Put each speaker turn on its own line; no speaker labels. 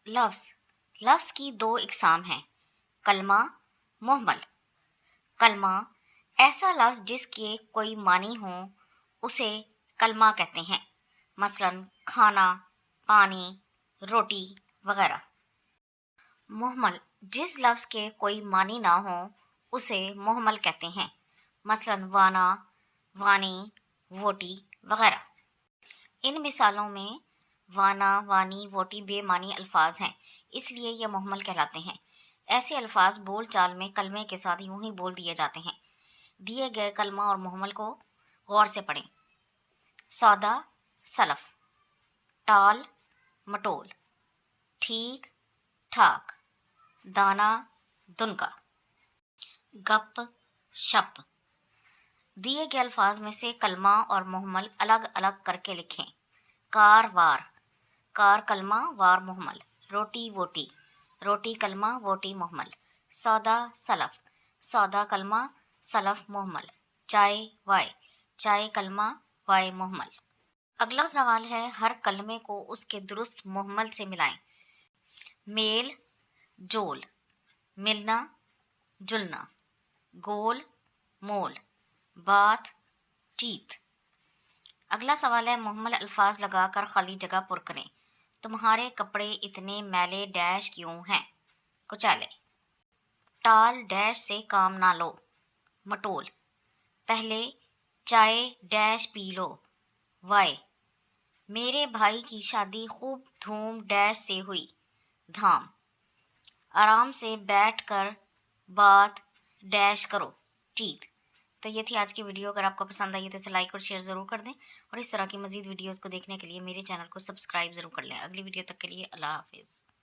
لفظ لفظ کی دو اقسام ہیں، کلمہ، محمل۔ کلمہ ایسا لفظ جس کے کوئی معنی ہو اسے کلمہ کہتے ہیں، مثلا کھانا، پانی، روٹی وغیرہ۔ محمل جس لفظ کے کوئی معنی نہ ہو اسے محمل کہتے ہیں، مثلا وانا، وانی، ووٹی وغیرہ۔ ان مثالوں میں وانا، وانی، ووٹی بے معنی الفاظ ہیں، اس لیے یہ محمل کہلاتے ہیں۔ ایسے الفاظ بول چال میں کلمے کے ساتھ یوں ہی بول دیے جاتے ہیں۔ دیے گئے کلمہ اور محمل کو غور سے پڑھیں۔ سودا، سلف، ٹال، مٹول، ٹھیک، ٹھاک، دانا، دنکا، گپ، شپ۔ دیے گئے الفاظ میں سے کلمہ اور محمل الگ الگ کر کے لکھیں۔ کار، وار، کار کلمہ، وار محمل۔ روٹی، ووٹی، روٹی کلمہ، ووٹی محمل۔ سودا، سلف، سودا کلمہ، سلف محمل۔ چائے، وائے، چائے کلمہ، وائے محمل۔ اگلا سوال ہے، ہر کلمے کو اس کے درست محمل سے ملائیں۔ میل، جول، ملنا، جلنا، گول، مول، بات، چیت۔ اگلا سوال ہے، محمل الفاظ لگا کر خالی جگہ پر کریں۔ تمہارے کپڑے اتنے میلے ڈیش کیوں ہیں؟ کچیلے۔ ٹال ڈیش سے کام نہ لو، مٹول۔ پہلے چائے ڈیش پی لو، وائے۔ میرے بھائی کی شادی خوب دھوم ڈیش سے ہوئی، دھام۔ آرام سے بیٹھ کر بات ڈیش کرو، چیت۔ تو یہ تھی آج کی ویڈیو۔ اگر آپ کو پسند آئی تو اسے لائک اور شیئر ضرور کر دیں، اور اس طرح کی مزید ویڈیوز کو دیکھنے کے لیے میرے چینل کو سبسکرائب ضرور کر لیں۔ اگلی ویڈیو تک کے لیے اللہ حافظ۔